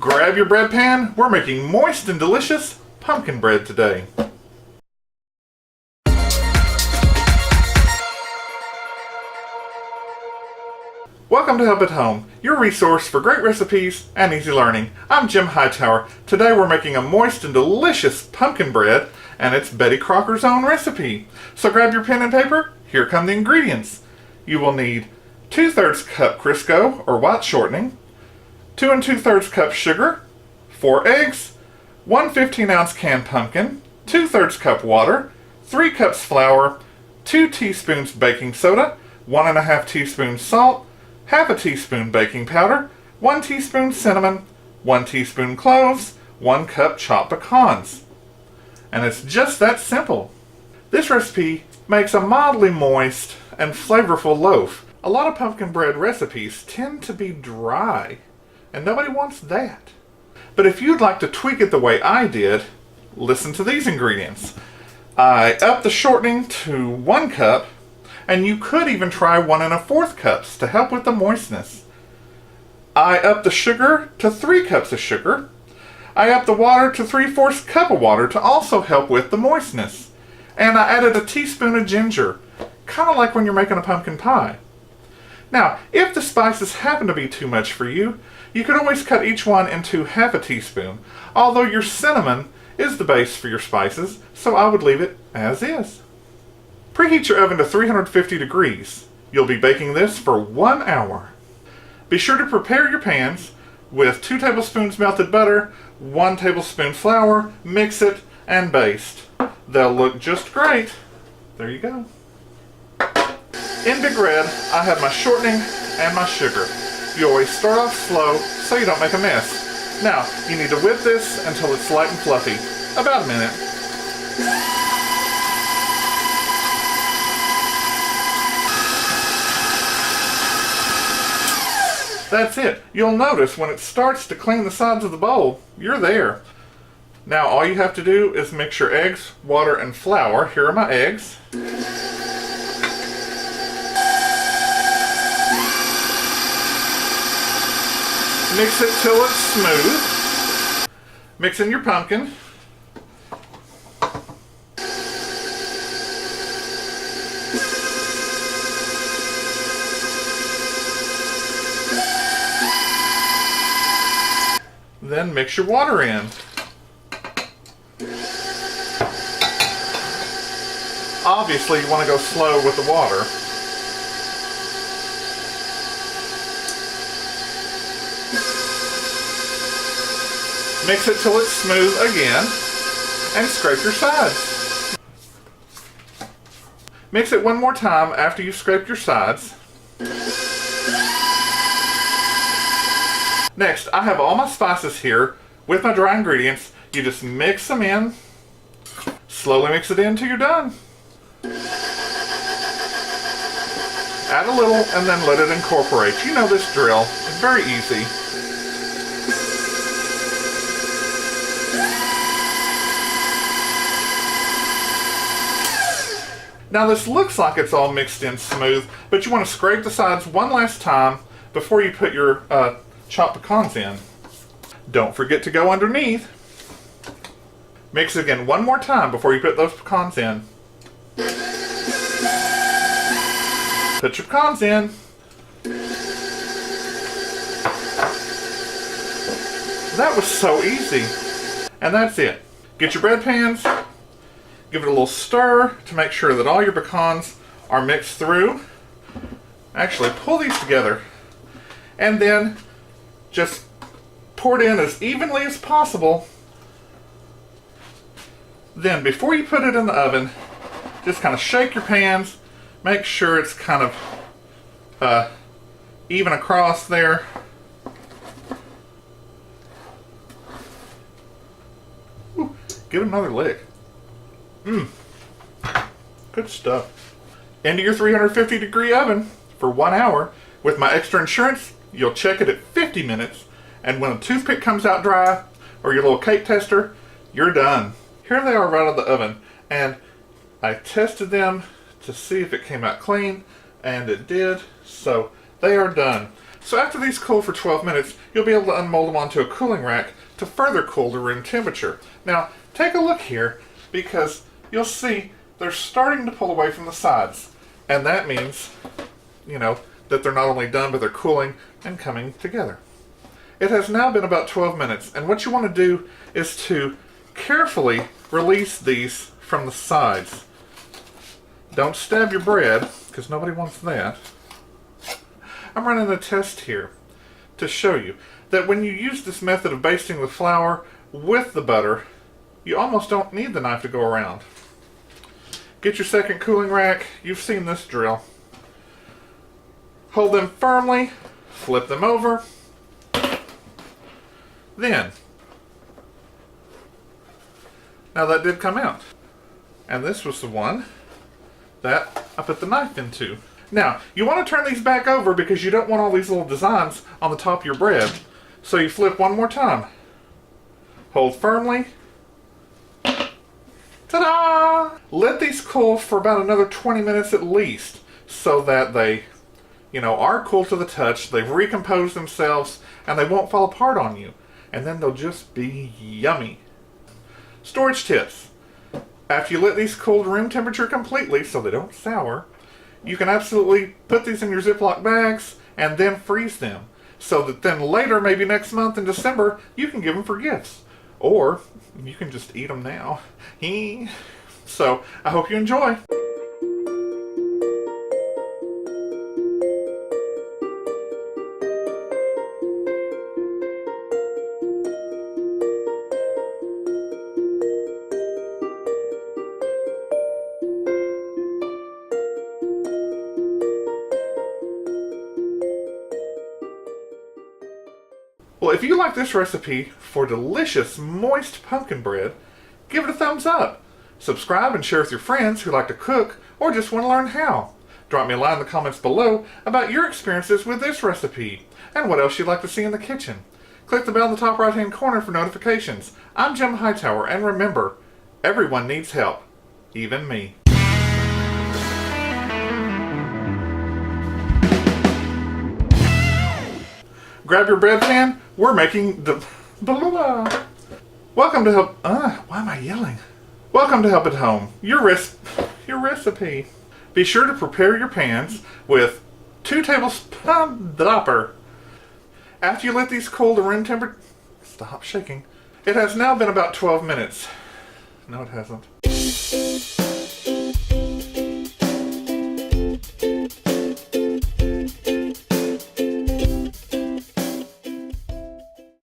Grab your bread pan. We're making moist and delicious pumpkin bread today. Welcome to Help at Home, your resource for great recipes and easy learning. I'm Jim Hightower. Today we're making a moist and delicious pumpkin bread, and it's Betty Crocker's own recipe. So grab your pen and paper. Here come the ingredients. You will need 2/3 cup Crisco or white shortening, 2 2/3 cup sugar, 4 eggs, 1 15-ounce canned pumpkin, 2/3 cup water, 3 cups flour, 2 teaspoons baking soda, 1 1/2 teaspoons salt, half a teaspoon baking powder, 1 teaspoon cinnamon, 1 teaspoon cloves, 1 cup chopped pecans. And it's just that simple. This recipe makes a mildly moist and flavorful loaf. A lot of pumpkin bread recipes tend to be dry, and nobody wants that. But if you'd like to tweak it the way I did, listen to these ingredients. I upped the shortening to 1 cup, and you could even try 1 1/4 cups to help with the moistness. I upped the sugar to 3 cups of sugar. I upped the water to 3/4 cup of water to also help with the moistness. And I added a teaspoon of ginger, kind of like when you're making a pumpkin pie. Now, if the spices happen to be too much for you, you can always cut each one into half a teaspoon, although your cinnamon is the base for your spices, so I would leave it as is. Preheat your oven to 350 degrees. You'll be baking this for 1 hour. Be sure to prepare your pans with 2 tablespoons melted butter, 1 tablespoon flour, mix it, and baste. They'll look just great. There you go. In Big Red, I have my shortening and my sugar. You always start off slow so you don't make a mess. Now, you need to whip this until it's light and fluffy. About a minute. That's it. You'll notice when it starts to clean the sides of the bowl, you're there. Now all you have to do is mix your eggs, water, and flour. Here are my eggs. Mix it till it's smooth. Mix in your pumpkin. Then mix your water in. Obviously, you want to go slow with the water. Mix it till it's smooth again, and scrape your sides. Mix it one more time after you've scraped your sides. Next, I have all my spices here with my dry ingredients. You just mix them in. Slowly mix it in until you're done. Add a little and then let it incorporate. You know this drill. It's very easy. Now this looks like it's all mixed in smooth, but you want to scrape the sides one last time before you put your chopped pecans in. Don't forget to go underneath. Mix it again one more time before you put those pecans in. Put your pecans in. That was so easy. And that's it. Get your bread pans. Give it a little stir to make sure that all your pecans are mixed through. Actually, pull these together. And then just pour it in as evenly as possible. Then, before you put it in the oven, just kind of shake your pans. Make sure it's kind of even across there. Ooh, give it another lick. Good stuff. Into your 350 degree oven for 1 hour. With my extra insurance, you'll check it at 50 minutes, and when a toothpick comes out dry, or your little cake tester, you're done. Here they are right out of the oven, and I tested them to see if it came out clean, and it did, so they are done. So after these cool for 12 minutes, you'll be able to unmold them onto a cooling rack to further cool to room temperature. Now, take a look here, because you'll see they're starting to pull away from the sides. And that means, that they're not only done, but they're cooling and coming together. It has now been about 12 minutes, and what you want to do is to carefully release these from the sides. Don't stab your bread, because nobody wants that. I'm running a test here to show you that when you use this method of basting the flour with the butter, you almost don't need the knife to go around. Get your second cooling rack. You've seen this drill. Hold them firmly, flip them over. Then, now that did come out. And this was the one that I put the knife into. Now, you want to turn these back over because you don't want all these little designs on the top of your bread. So you flip one more time. Hold firmly. Ta-da! Let these cool for about another 20 minutes at least so that they, are cool to the touch, they've recomposed themselves, and they won't fall apart on you. And then they'll just be yummy. Storage tips. After you let these cool to room temperature completely so they don't sour, you can absolutely put these in your Ziploc bags and then freeze them. So that then later, maybe next month in December, you can give them for gifts. Or you can just eat them now. So, I hope you enjoy. Well, if you like this recipe for delicious, moist pumpkin bread, give it a thumbs up. Subscribe and share with your friends who like to cook or just want to learn how. Drop me a line in the comments below about your experiences with this recipe and what else you'd like to see in the kitchen. Click the bell in the top right-hand corner for notifications. I'm Jim Hightower, and remember, everyone needs help, even me. Grab your bread pan. We're making the... Welcome to Help... why am I yelling? Welcome to Help at Home, your recipe. Be sure to prepare your pans with 2 tablespoons dropper. After you let these cool to room temperature... Stop shaking. It has now been about 12 minutes. No, it hasn't.